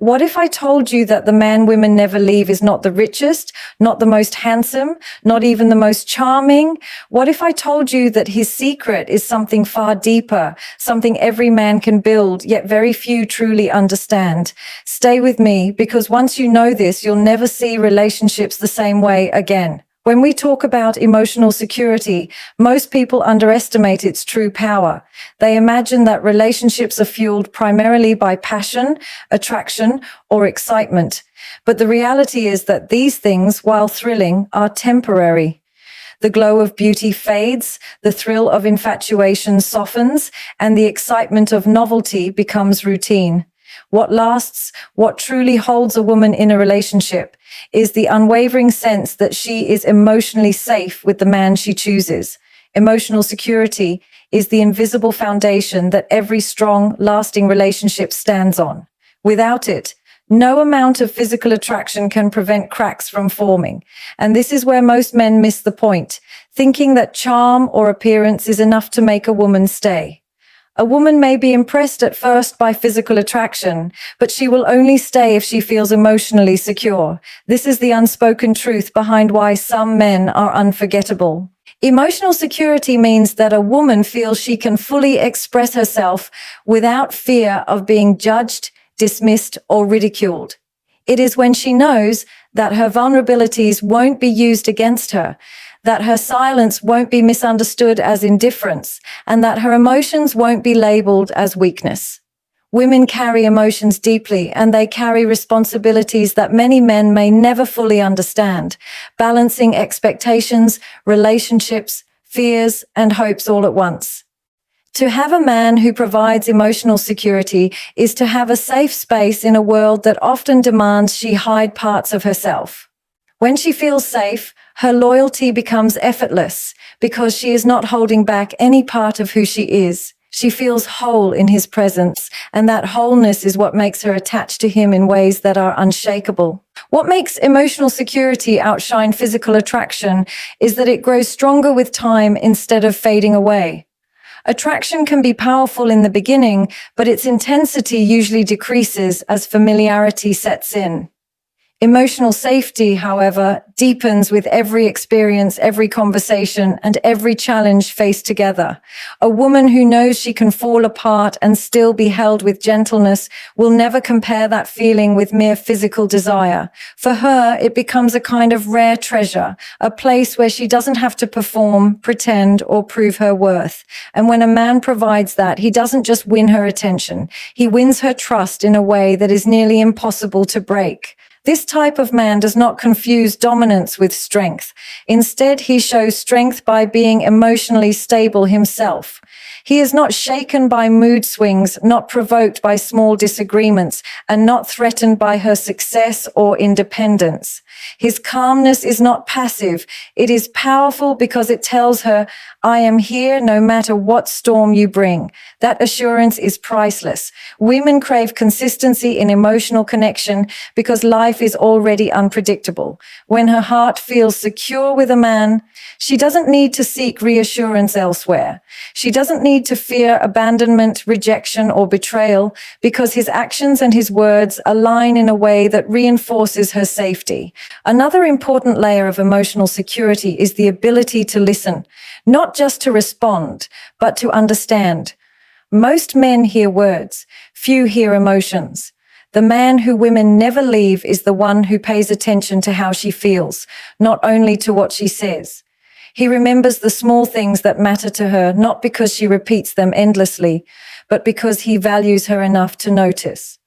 What if I told you that the man women never leave is not the richest, not the most handsome, not even the most charming? What if I told you that his secret is something far deeper, something every man can build, yet very few truly understand? Stay with me, because once you know this, you'll never see relationships the same way again. When we talk about emotional security, most people underestimate its true power. They imagine that relationships are fueled primarily by passion, attraction, or excitement. But the reality is that these things, while thrilling, are temporary. The glow of beauty fades, the thrill of infatuation softens, and the excitement of novelty becomes routine. What lasts, what truly holds a woman in a relationship, is the unwavering sense that she is emotionally safe with the man she chooses. Emotional security is the invisible foundation that every strong, lasting relationship stands on. Without it, no amount of physical attraction can prevent cracks from forming. And this is where most men miss the point, thinking that charm or appearance is enough to make a woman stay. A woman may be impressed at first by physical attraction, but she will only stay if she feels emotionally secure. This is the unspoken truth behind why some men are unforgettable. Emotional security means that a woman feels she can fully express herself without fear of being judged, dismissed, or ridiculed. It is when she knows that her vulnerabilities won't be used against her, that her silence won't be misunderstood as indifference, and that her emotions won't be labeled as weakness. Women carry emotions deeply, and they carry responsibilities that many men may never fully understand, balancing expectations, relationships, fears, and hopes all at once. To have a man who provides emotional security is to have a safe space in a world that often demands she hide parts of herself. When she feels safe, her loyalty becomes effortless because she is not holding back any part of who she is. She feels whole in his presence, and that wholeness is what makes her attached to him in ways that are unshakable. What makes emotional security outshine physical attraction is that it grows stronger with time instead of fading away. Attraction can be powerful in the beginning, but its intensity usually decreases as familiarity sets in. Emotional safety, however, deepens with every experience, every conversation, and every challenge faced together. A woman who knows she can fall apart and still be held with gentleness will never compare that feeling with mere physical desire. For her, it becomes a kind of rare treasure, a place where she doesn't have to perform, pretend, or prove her worth. And when a man provides that, he doesn't just win her attention, he wins her trust in a way that is nearly impossible to break. This type of man does not confuse dominance with strength. Instead, he shows strength by being emotionally stable himself. He is not shaken by mood swings, not provoked by small disagreements, and not threatened by her success or independence. His calmness is not passive. It is powerful because it tells her, I am here no matter what storm you bring. That assurance is priceless. Women crave consistency in emotional connection because life is already unpredictable. When her heart feels secure with a man, she doesn't need to seek reassurance elsewhere. She doesn't need to fear abandonment, rejection, or betrayal because his actions and his words align in a way that reinforces her safety. Another important layer of emotional security is the ability to listen, not just to respond, but to understand. Most men hear words, few hear emotions. The man who women never leave is the one who pays attention to how she feels, not only to what she says. He remembers the small things that matter to her, not because she repeats them endlessly, but because he values her enough to notice.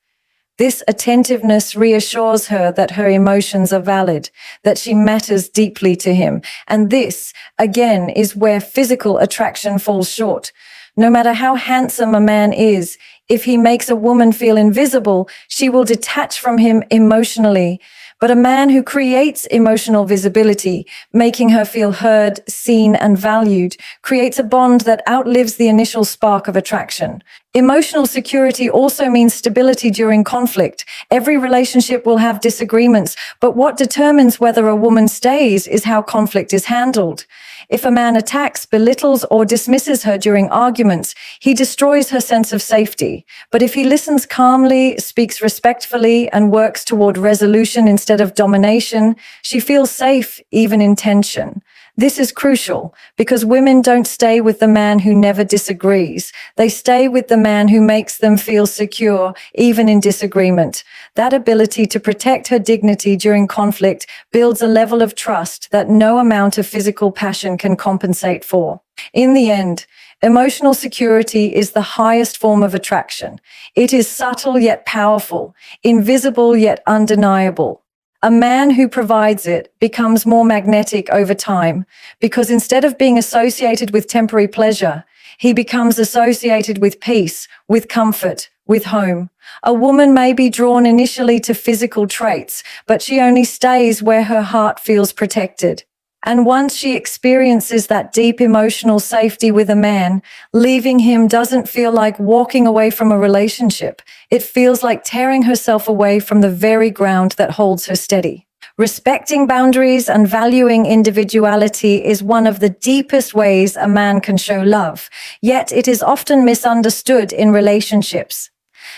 This attentiveness reassures her that her emotions are valid, that she matters deeply to him. And this, again, is where physical attraction falls short. No matter how handsome a man is, if he makes a woman feel invisible, she will detach from him emotionally. But a man who creates emotional visibility, making her feel heard, seen, and valued, creates a bond that outlives the initial spark of attraction. Emotional security also means stability during conflict. Every relationship will have disagreements, but what determines whether a woman stays is how conflict is handled. If a man attacks, belittles, or dismisses her during arguments, he destroys her sense of safety. But if he listens calmly, speaks respectfully, and works toward resolution instead of domination, she feels safe, even in tension. This is crucial because women don't stay with the man who never disagrees. They stay with the man who makes them feel secure, even in disagreement. That ability to protect her dignity during conflict builds a level of trust that no amount of physical passion can compensate for. In the end, emotional security is the highest form of attraction. It is subtle yet powerful, invisible yet undeniable. A man who provides it becomes more magnetic over time because instead of being associated with temporary pleasure, he becomes associated with peace, with comfort, with home. A woman may be drawn initially to physical traits, but she only stays where her heart feels protected. And once she experiences that deep emotional safety with a man, leaving him doesn't feel like walking away from a relationship. It feels like tearing herself away from the very ground that holds her steady. Respecting boundaries and valuing individuality is one of the deepest ways a man can show love, yet it is often misunderstood in relationships.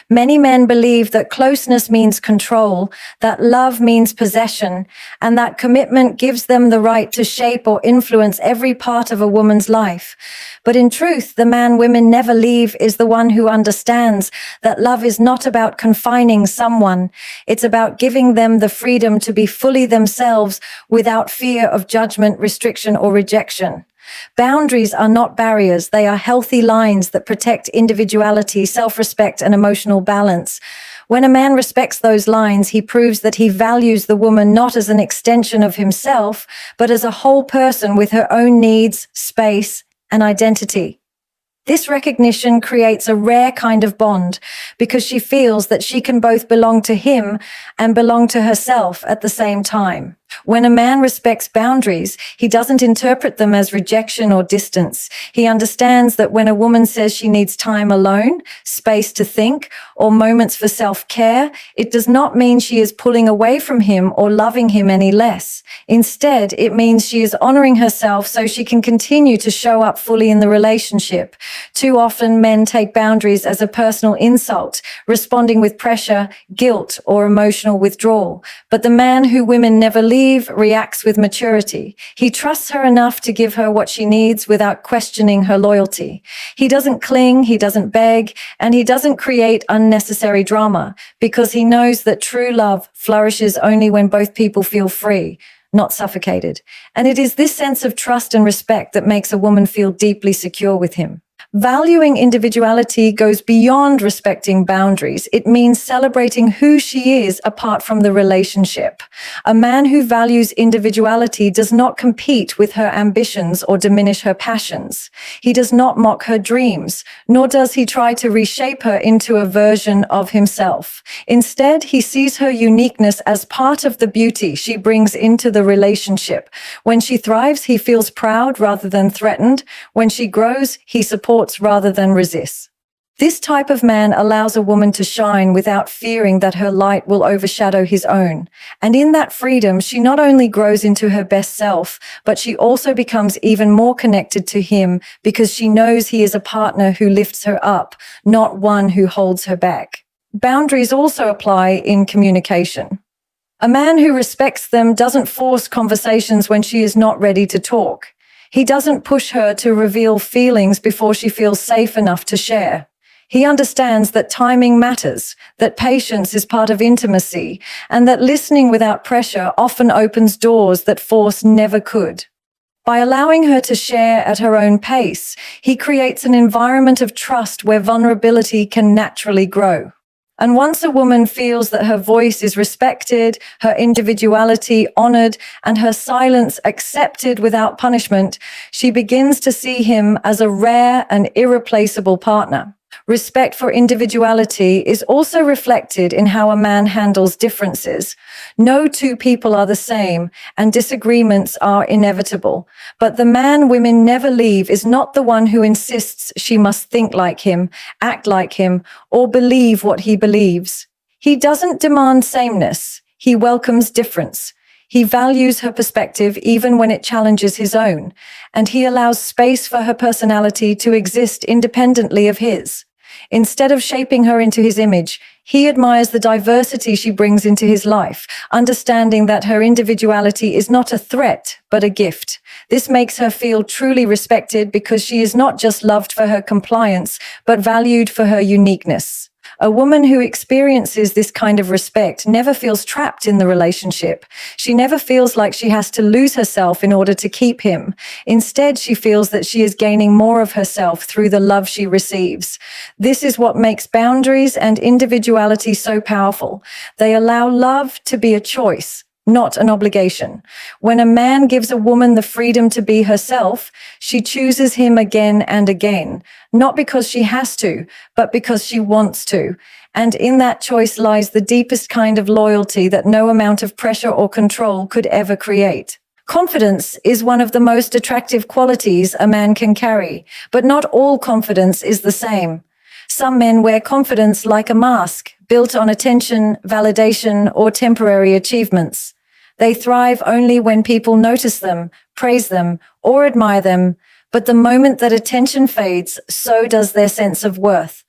Many men believe that closeness means control, that love means possession, and that commitment gives them the right to shape or influence every part of a woman's life. But in truth, the man women never leave is the one who understands that love is not about confining someone. It's about giving them the freedom to be fully themselves without fear of judgment, restriction, or rejection. Boundaries are not barriers. They are healthy lines that protect individuality, self-respect, and emotional balance. When a man respects those lines, he proves that he values the woman not as an extension of himself, but as a whole person with her own needs, space, and identity. This recognition creates a rare kind of bond because she feels that she can both belong to him and belong to herself at the same time. When a man respects boundaries, he doesn't interpret them as rejection or distance. He understands that when a woman says she needs time alone, space to think, or moments for self-care, it does not mean she is pulling away from him or loving him any less. Instead, it means she is honoring herself so she can continue to show up fully in the relationship. Too often, men take boundaries as a personal insult, responding with pressure, guilt, or emotional withdrawal. But the man who women never leave reacts with maturity. He trusts her enough to give her what she needs without questioning her loyalty. He doesn't cling, he doesn't beg, and he doesn't create unnecessary drama because he knows that true love flourishes only when both people feel free, not suffocated. And it is this sense of trust and respect that makes a woman feel deeply secure with him. Valuing individuality goes beyond respecting boundaries. It means celebrating who she is apart from the relationship. A man who values individuality does not compete with her ambitions or diminish her passions. He does not mock her dreams, nor does he try to reshape her into a version of himself. Instead, he sees her uniqueness as part of the beauty she brings into the relationship. When she thrives, he feels proud rather than threatened. When she grows, he supports rather than resists. This type of man allows a woman to shine without fearing that her light will overshadow his own. And in that freedom, she not only grows into her best self, but she also becomes even more connected to him because she knows he is a partner who lifts her up, not one who holds her back. Boundaries also apply in communication. A man who respects them doesn't force conversations when she is not ready to talk. He doesn't push her to reveal feelings before she feels safe enough to share. He understands that timing matters, that patience is part of intimacy, and that listening without pressure often opens doors that force never could. By allowing her to share at her own pace, he creates an environment of trust where vulnerability can naturally grow. And once a woman feels that her voice is respected, her individuality honored, and her silence accepted without punishment, she begins to see him as a rare and irreplaceable partner. Respect for individuality is also reflected in how a man handles differences. No two people are the same, and disagreements are inevitable. But the man women never leave is not the one who insists she must think like him, act like him, or believe what he believes. He doesn't demand sameness. He welcomes difference. He values her perspective even when it challenges his own, and he allows space for her personality to exist independently of his. Instead of shaping her into his image, he admires the diversity she brings into his life, understanding that her individuality is not a threat, but a gift. This makes her feel truly respected because she is not just loved for her compliance, but valued for her uniqueness. A woman who experiences this kind of respect never feels trapped in the relationship. She never feels like she has to lose herself in order to keep him. Instead, she feels that she is gaining more of herself through the love she receives. This is what makes boundaries and individuality so powerful. They allow love to be a choice, not an obligation. When a man gives a woman the freedom to be herself, she chooses him again and again, not because she has to, but because she wants to. And in that choice lies the deepest kind of loyalty that no amount of pressure or control could ever create. Confidence is one of the most attractive qualities a man can carry, but not all confidence is the same. Some men wear confidence like a mask, built on attention, validation, or temporary achievements. They thrive only when people notice them, praise them, or admire them, but the moment that attention fades, so does their sense of worth.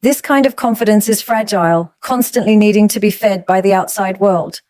This kind of confidence is fragile, constantly needing to be fed by the outside world.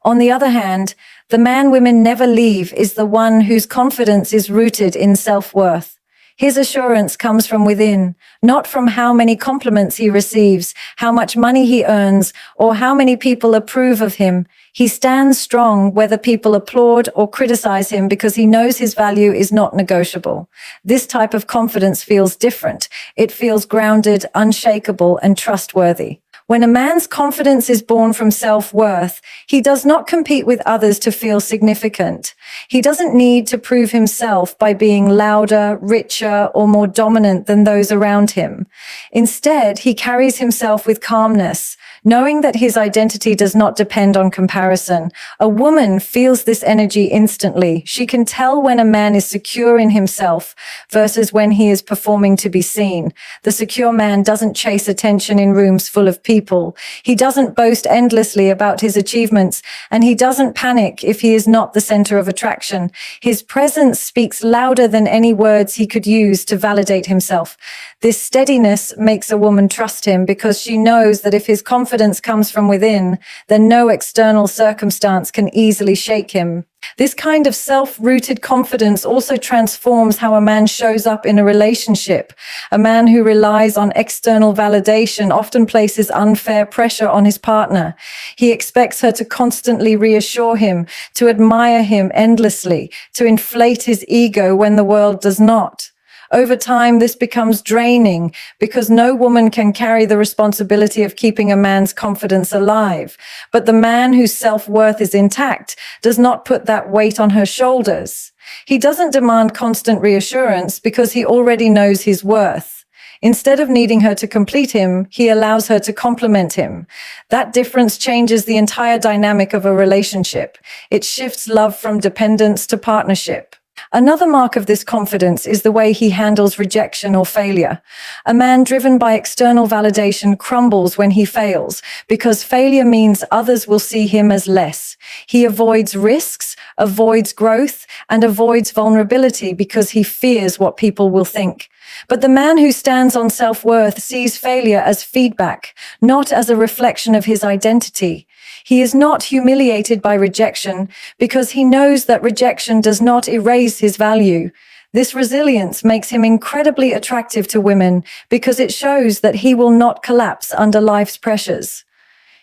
On the other hand, the man women never leave is the one whose confidence is rooted in self-worth. His assurance comes from within, not from how many compliments he receives, how much money he earns, or how many people approve of him. He stands strong whether people applaud or criticize him because he knows his value is not negotiable. This type of confidence feels different. It feels grounded, unshakable, and trustworthy. When a man's confidence is born from self-worth, he does not compete with others to feel significant. He doesn't need to prove himself by being louder, richer, or more dominant than those around him. Instead, he carries himself with calmness, knowing that his identity does not depend on comparison. A woman feels this energy instantly. She can tell when a man is secure in himself versus when he is performing to be seen. The secure man doesn't chase attention in rooms full of people. He doesn't boast endlessly about his achievements, and he doesn't panic if he is not the center of attraction. His presence speaks louder than any words he could use to validate himself. This steadiness makes a woman trust him because she knows that if his confidence comes from within, then no external circumstance can easily shake him. This kind of self-rooted confidence also transforms how a man shows up in a relationship. A man who relies on external validation often places unfair pressure on his partner. He expects her to constantly reassure him, to admire him endlessly, to inflate his ego when the world does not. Over time, this becomes draining because no woman can carry the responsibility of keeping a man's confidence alive. But the man whose self-worth is intact does not put that weight on her shoulders. He doesn't demand constant reassurance because he already knows his worth. Instead of needing her to complete him, he allows her to complement him. That difference changes the entire dynamic of a relationship. It shifts love from dependence to partnership. Another mark of this confidence is the way he handles rejection or failure. A man driven by external validation crumbles when he fails because failure means others will see him as less. He avoids risks, avoids growth, and avoids vulnerability because he fears what people will think. But the man who stands on self-worth sees failure as feedback, not as a reflection of his identity. He is not humiliated by rejection because he knows that rejection does not erase his value. This resilience makes him incredibly attractive to women because it shows that he will not collapse under life's pressures.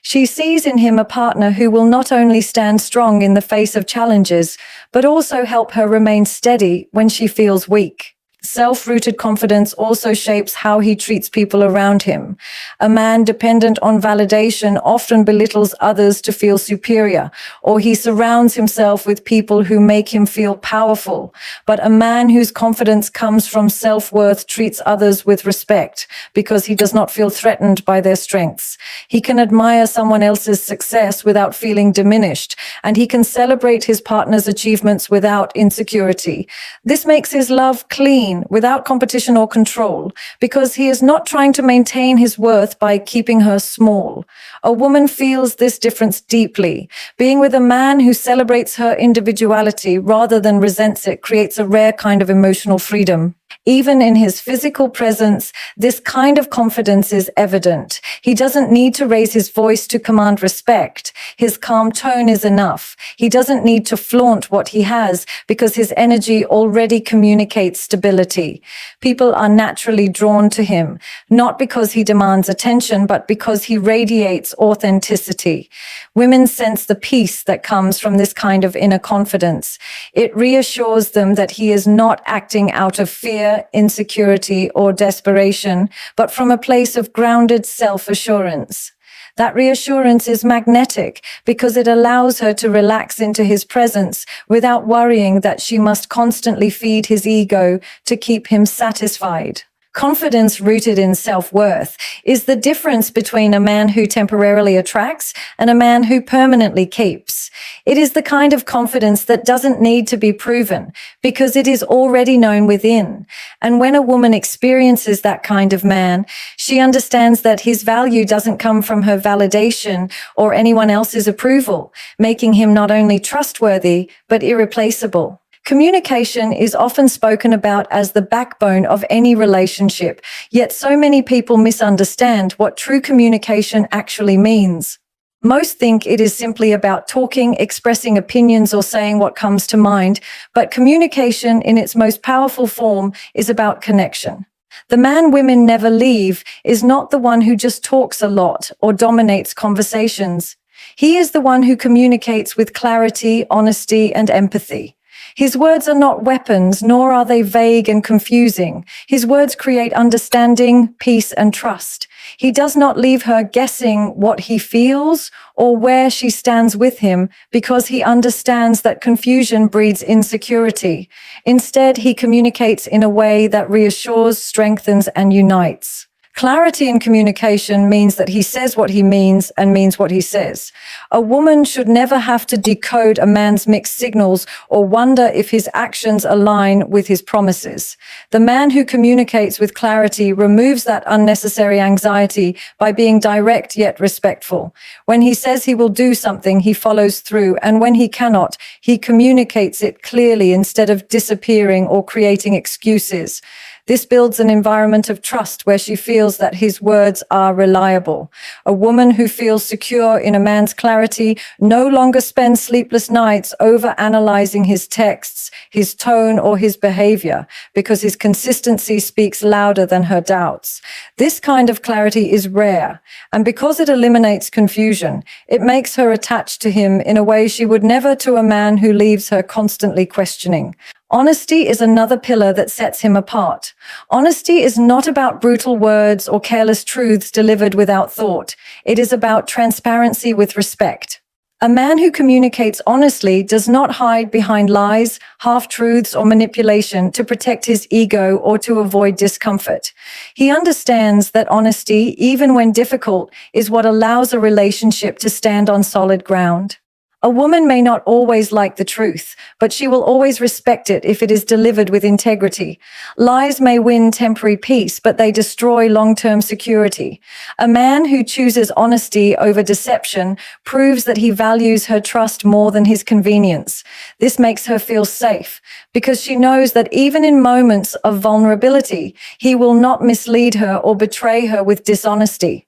She sees in him a partner who will not only stand strong in the face of challenges, but also help her remain steady when she feels weak. Self-rooted confidence also shapes how he treats people around him. A man dependent on validation often belittles others to feel superior, or he surrounds himself with people who make him feel powerful. But a man whose confidence comes from self-worth treats others with respect because he does not feel threatened by their strengths. He can admire someone else's success without feeling diminished, and he can celebrate his partner's achievements without insecurity. This makes his love clean clean, without competition or control, because he is not trying to maintain his worth by keeping her small. A woman feels this difference deeply. Being with a man who celebrates her individuality rather than resents it creates a rare kind of emotional freedom. Even in his physical presence, this kind of confidence is evident. He doesn't need to raise his voice to command respect. His calm tone is enough. He doesn't need to flaunt what he has because his energy already communicates stability. People are naturally drawn to him, not because he demands attention, but because he radiates authenticity. Women sense the peace that comes from this kind of inner confidence. It reassures them that he is not acting out of fear, insecurity, or desperation, but from a place of grounded self-assurance. That reassurance is magnetic because it allows her to relax into his presence without worrying that she must constantly feed his ego to keep him satisfied. Confidence rooted in self-worth is the difference between a man who temporarily attracts and a man who permanently keeps. It is the kind of confidence that doesn't need to be proven because it is already known within. And when a woman experiences that kind of man, she understands that his value doesn't come from her validation or anyone else's approval, making him not only trustworthy, but irreplaceable. Communication is often spoken about as the backbone of any relationship, yet so many people misunderstand what true communication actually means. Most think it is simply about talking, expressing opinions, or saying what comes to mind, but communication in its most powerful form is about connection. The man women never leave is not the one who just talks a lot or dominates conversations. He is the one who communicates with clarity, honesty, and empathy. His words are not weapons, nor are they vague and confusing. His words create understanding, peace, and trust. He does not leave her guessing what he feels or where she stands with him because he understands that confusion breeds insecurity. Instead, he communicates in a way that reassures, strengthens, and unites. Clarity in communication means that he says what he means and means what he says. A woman should never have to decode a man's mixed signals or wonder if his actions align with his promises. The man who communicates with clarity removes that unnecessary anxiety by being direct yet respectful. When he says he will do something, he follows through, and when he cannot, he communicates it clearly instead of disappearing or creating excuses. This builds an environment of trust where she feels that his words are reliable. A woman who feels secure in a man's clarity no longer spends sleepless nights over-analyzing his texts, his tone, or his behavior, because his consistency speaks louder than her doubts. This kind of clarity is rare, and because it eliminates confusion, it makes her attached to him in a way she would never to a man who leaves her constantly questioning. Honesty is another pillar that sets him apart. Honesty is not about brutal words or careless truths delivered without thought. It is about transparency with respect. A man who communicates honestly does not hide behind lies, half-truths, or manipulation to protect his ego or to avoid discomfort. He understands that honesty, even when difficult, is what allows a relationship to stand on solid ground. A woman may not always like the truth, but she will always respect it if it is delivered with integrity. Lies may win temporary peace, but they destroy long-term security. A man who chooses honesty over deception proves that he values her trust more than his convenience. This makes her feel safe, because she knows that even in moments of vulnerability, he will not mislead her or betray her with dishonesty.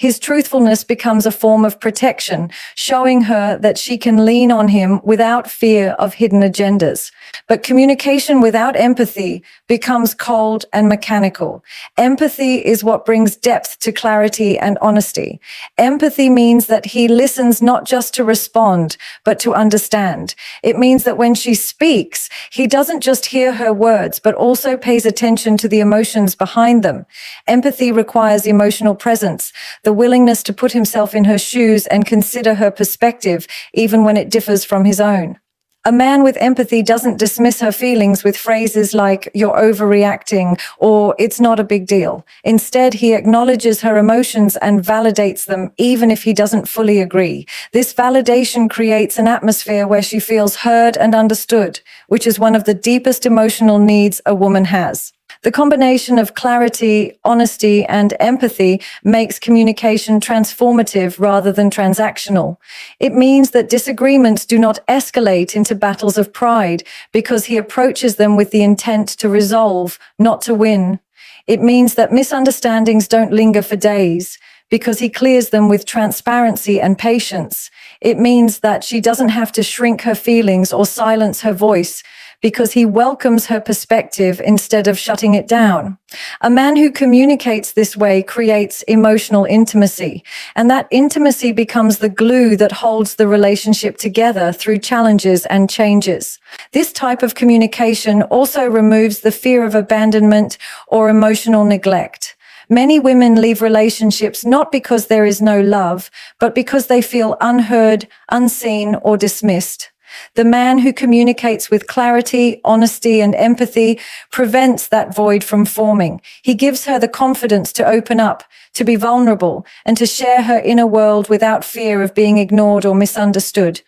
His truthfulness becomes a form of protection, showing her that she can lean on him without fear of hidden agendas. But communication without empathy becomes cold and mechanical. Empathy is what brings depth to clarity and honesty. Empathy means that he listens not just to respond, but to understand. It means that when she speaks, he doesn't just hear her words, but also pays attention to the emotions behind them. Empathy requires emotional presence, the willingness to put himself in her shoes and consider her perspective, even when it differs from his own. A man with empathy doesn't dismiss her feelings with phrases like, "you're overreacting," or "it's not a big deal." Instead, he acknowledges her emotions and validates them, even if he doesn't fully agree. This validation creates an atmosphere where she feels heard and understood, which is one of the deepest emotional needs a woman has. The combination of clarity, honesty, and empathy makes communication transformative rather than transactional. It means that disagreements do not escalate into battles of pride because he approaches them with the intent to resolve, not to win. It means that misunderstandings don't linger for days because he clears them with transparency and patience. It means that she doesn't have to shrink her feelings or silence her voice because he welcomes her perspective instead of shutting it down. A man who communicates this way creates emotional intimacy, and that intimacy becomes the glue that holds the relationship together through challenges and changes. This type of communication also removes the fear of abandonment or emotional neglect. Many women leave relationships not because there is no love, but because they feel unheard, unseen, or dismissed. The man who communicates with clarity, honesty, and empathy prevents that void from forming. He gives her the confidence to open up, to be vulnerable, and to share her inner world without fear of being ignored or misunderstood.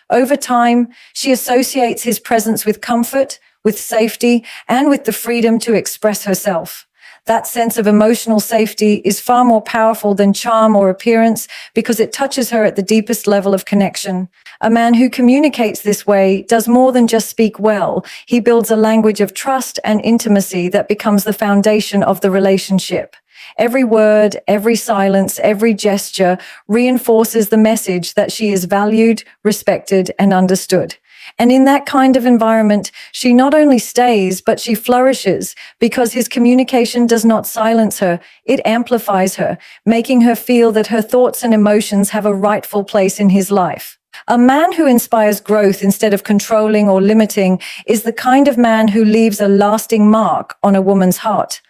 Over time, she associates his presence with comfort, with safety, and with the freedom to express herself. That sense of emotional safety is far more powerful than charm or appearance because it touches her at the deepest level of connection. A man who communicates this way does more than just speak well. He builds a language of trust and intimacy that becomes the foundation of the relationship. Every word, every silence, every gesture reinforces the message that she is valued, respected, and understood. And in that kind of environment, she not only stays, but she flourishes because his communication does not silence her, it amplifies her, making her feel that her thoughts and emotions have a rightful place in his life. A man who inspires growth instead of controlling or limiting is the kind of man who leaves a lasting mark on a woman's heart.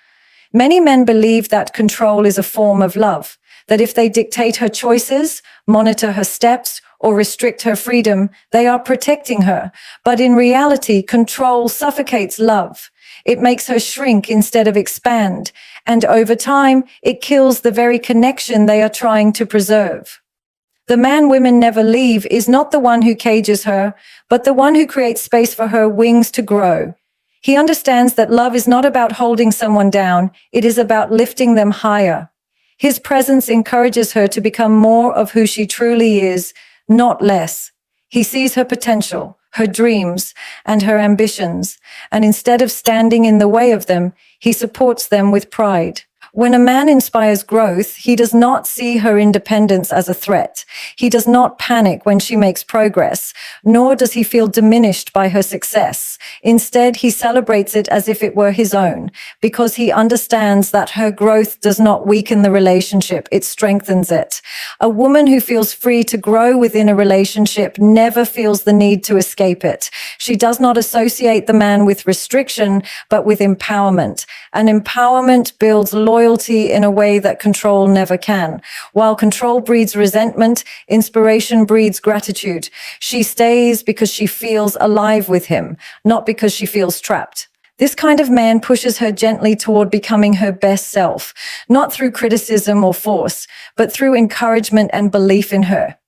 Many men believe that control is a form of love, that if they dictate her choices, monitor her steps, or restrict her freedom, they are protecting her. But in reality, control suffocates love. It makes her shrink instead of expand. And over time, it kills the very connection they are trying to preserve. The man women never leave is not the one who cages her, but the one who creates space for her wings to grow. He understands that love is not about holding someone down, it is about lifting them higher. His presence encourages her to become more of who she truly is, not less. He sees her potential, her dreams, and her ambitions, and instead of standing in the way of them, he supports them with pride. When a man inspires growth, he does not see her independence as a threat. He does not panic when she makes progress, nor does he feel diminished by her success. Instead, he celebrates it as if it were his own, because he understands that her growth does not weaken the relationship, it strengthens it. A woman who feels free to grow within a relationship never feels the need to escape it. She does not associate the man with restriction, but with empowerment. And empowerment builds loyalty in a way that control never can. While control breeds resentment, inspiration breeds gratitude. She stays because she feels alive with him, not because she feels trapped. This kind of man pushes her gently toward becoming her best self, not through criticism or force, but through encouragement and belief in her.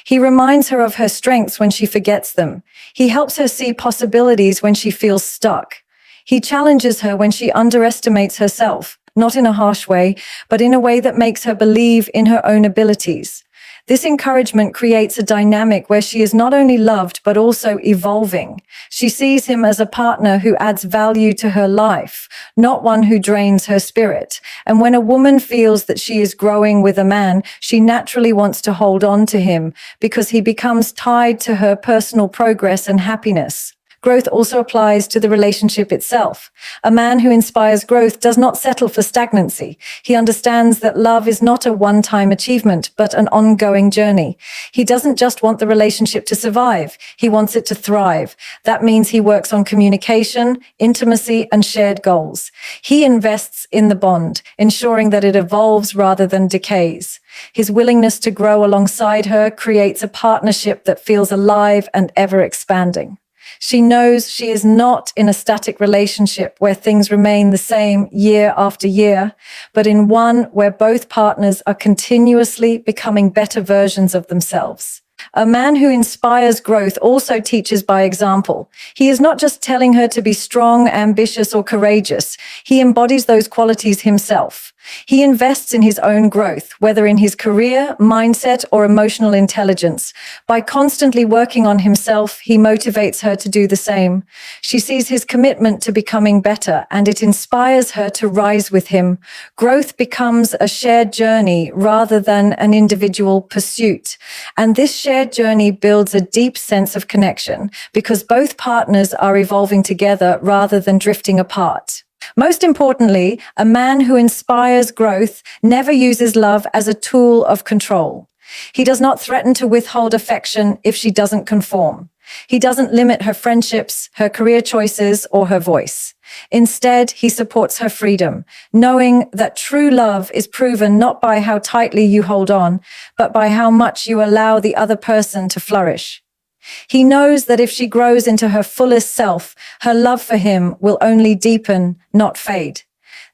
He reminds her of her strengths when she forgets them. He helps her see possibilities when she feels stuck. He challenges her when she underestimates herself, not in a harsh way, but in a way that makes her believe in her own abilities. This encouragement creates a dynamic where she is not only loved, but also evolving. She sees him as a partner who adds value to her life, not one who drains her spirit. And when a woman feels that she is growing with a man, she naturally wants to hold on to him because he becomes tied to her personal progress and happiness. Growth also applies to the relationship itself. A man who inspires growth does not settle for stagnancy. He understands that love is not a one-time achievement, but an ongoing journey. He doesn't just want the relationship to survive. He wants it to thrive. That means he works on communication, intimacy, and shared goals. He invests in the bond, ensuring that it evolves rather than decays. His willingness to grow alongside her creates a partnership that feels alive and ever expanding. She knows she is not in a static relationship where things remain the same year after year, but in one where both partners are continuously becoming better versions of themselves. A man who inspires growth also teaches by example. He is not just telling her to be strong, ambitious, or courageous. He embodies those qualities himself. He invests in his own growth, whether in his career, mindset, or emotional intelligence. By constantly working on himself, he motivates her to do the same. She sees his commitment to becoming better, and it inspires her to rise with him. Growth becomes a shared journey rather than an individual pursuit. And this shared journey builds a deep sense of connection because both partners are evolving together rather than drifting apart. Most importantly, a man who inspires growth never uses love as a tool of control. He does not threaten to withhold affection if she doesn't conform. He doesn't limit her friendships, her career choices, or her voice. Instead, he supports her freedom, knowing that true love is proven not by how tightly you hold on, but by how much you allow the other person to flourish. He knows that if she grows into her fullest self, her love for him will only deepen, not fade.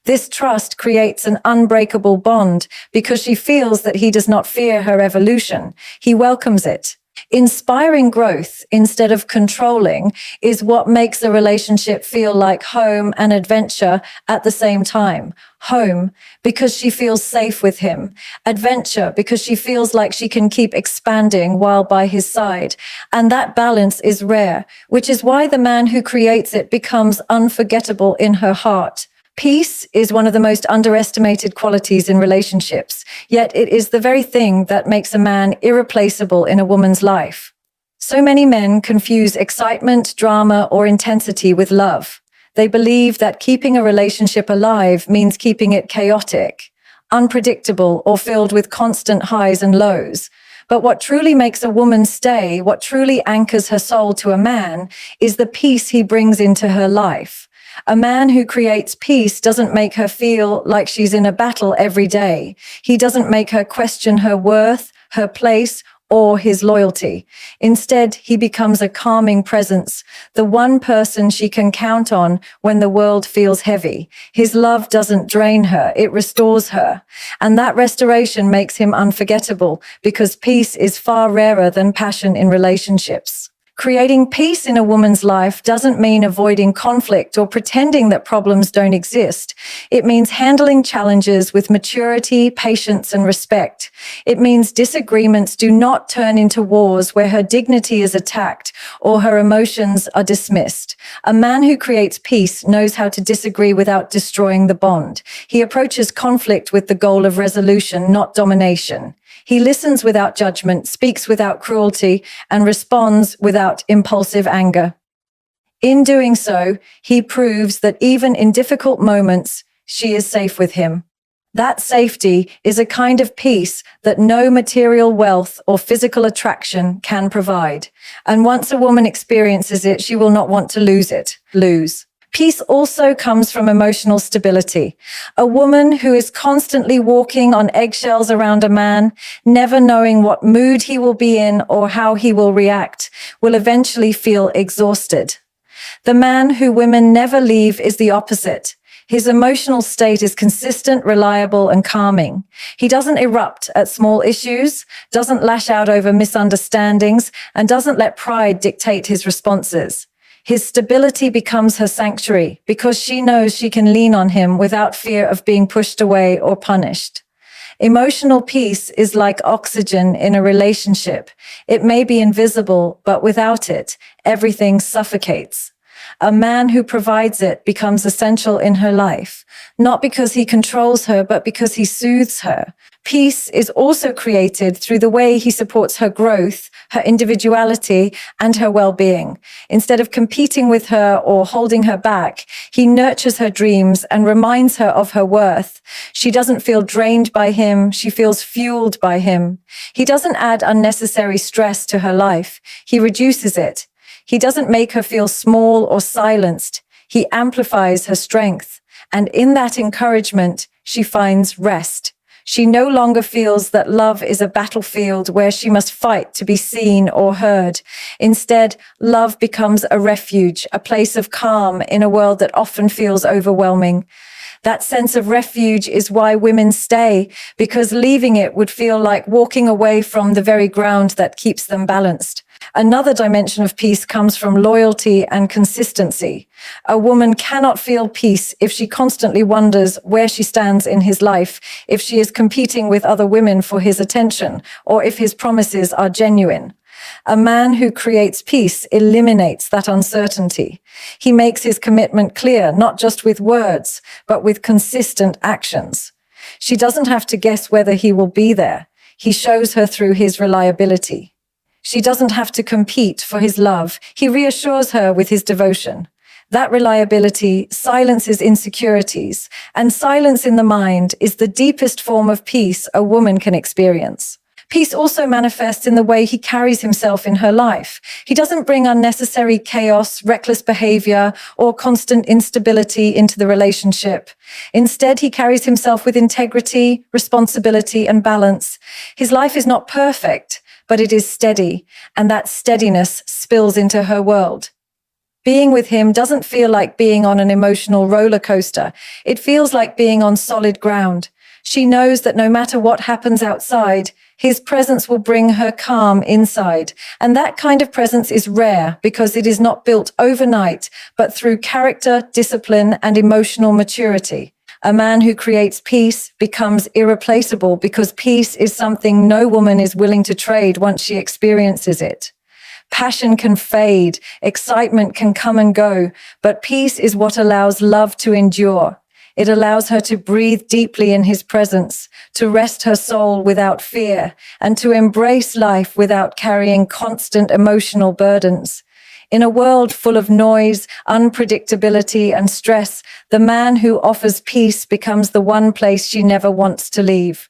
This trust creates an unbreakable bond because she feels that he does not fear her evolution. He welcomes it. Inspiring growth instead of controlling is what makes a relationship feel like home and adventure at the same time. Home, because she feels safe with him. Adventure, because she feels like she can keep expanding while by his side. And that balance is rare, which is why the man who creates it becomes unforgettable in her heart. Peace is one of the most underestimated qualities in relationships, yet it is the very thing that makes a man irreplaceable in a woman's life. So many men confuse excitement, drama, or intensity with love. They believe that keeping a relationship alive means keeping it chaotic, unpredictable, or filled with constant highs and lows. But what truly makes a woman stay, what truly anchors her soul to a man, is the peace he brings into her life. A man who creates peace doesn't make her feel like she's in a battle every day. He doesn't make her question her worth, her place, or his loyalty. Instead, he becomes a calming presence, the one person she can count on when the world feels heavy. His love doesn't drain her, it restores her. And that restoration makes him unforgettable because peace is far rarer than passion in relationships. Creating peace in a woman's life doesn't mean avoiding conflict or pretending that problems don't exist. It means handling challenges with maturity, patience, and respect. It means disagreements do not turn into wars where her dignity is attacked or her emotions are dismissed. A man who creates peace knows how to disagree without destroying the bond. He approaches conflict with the goal of resolution, not domination. He listens without judgment, speaks without cruelty, and responds without impulsive anger. In doing so, he proves that even in difficult moments, she is safe with him. That safety is a kind of peace that no material wealth or physical attraction can provide. And once a woman experiences it, she will not want to lose it. Peace also comes from emotional stability. A woman who is constantly walking on eggshells around a man, never knowing what mood he will be in or how he will react, will eventually feel exhausted. The man who women never leave is the opposite. His emotional state is consistent, reliable, and calming. He doesn't erupt at small issues, doesn't lash out over misunderstandings, and doesn't let pride dictate his responses. His stability becomes her sanctuary because she knows she can lean on him without fear of being pushed away or punished. Emotional peace is like oxygen in a relationship. It may be invisible, but without it, everything suffocates. A man who provides it becomes essential in her life, not because he controls her, but because he soothes her. Peace is also created through the way he supports her growth, her individuality, and her well-being. Instead of competing with her or holding her back, he nurtures her dreams and reminds her of her worth. She doesn't feel drained by him, she feels fueled by him. He doesn't add unnecessary stress to her life, he reduces it. He doesn't make her feel small or silenced, he amplifies her strength. And in that encouragement, she finds rest. She no longer feels that love is a battlefield where she must fight to be seen or heard. Instead, love becomes a refuge, a place of calm in a world that often feels overwhelming. That sense of refuge is why women stay, because leaving it would feel like walking away from the very ground that keeps them balanced. Another dimension of peace comes from loyalty and consistency. A woman cannot feel peace if she constantly wonders where she stands in his life, if she is competing with other women for his attention, or if his promises are genuine. A man who creates peace eliminates that uncertainty. He makes his commitment clear, not just with words, but with consistent actions. She doesn't have to guess whether he will be there. He shows her through his reliability. She doesn't have to compete for his love. He reassures her with his devotion. That reliability silences insecurities, and silence in the mind is the deepest form of peace a woman can experience. Peace also manifests in the way he carries himself in her life. He doesn't bring unnecessary chaos, reckless behavior, or constant instability into the relationship. Instead, he carries himself with integrity, responsibility, and balance. His life is not perfect, but it is steady, and that steadiness spills into her world. Being with him doesn't feel like being on an emotional roller coaster. It feels like being on solid ground. She knows that no matter what happens outside, his presence will bring her calm inside. And that kind of presence is rare because it is not built overnight, but through character, discipline, and emotional maturity. A man who creates peace becomes irreplaceable because peace is something no woman is willing to trade once she experiences it. Passion can fade, excitement can come and go, but peace is what allows love to endure. It allows her to breathe deeply in his presence, to rest her soul without fear, and to embrace life without carrying constant emotional burdens. In a world full of noise, unpredictability, and stress, the man who offers peace becomes the one place she never wants to leave.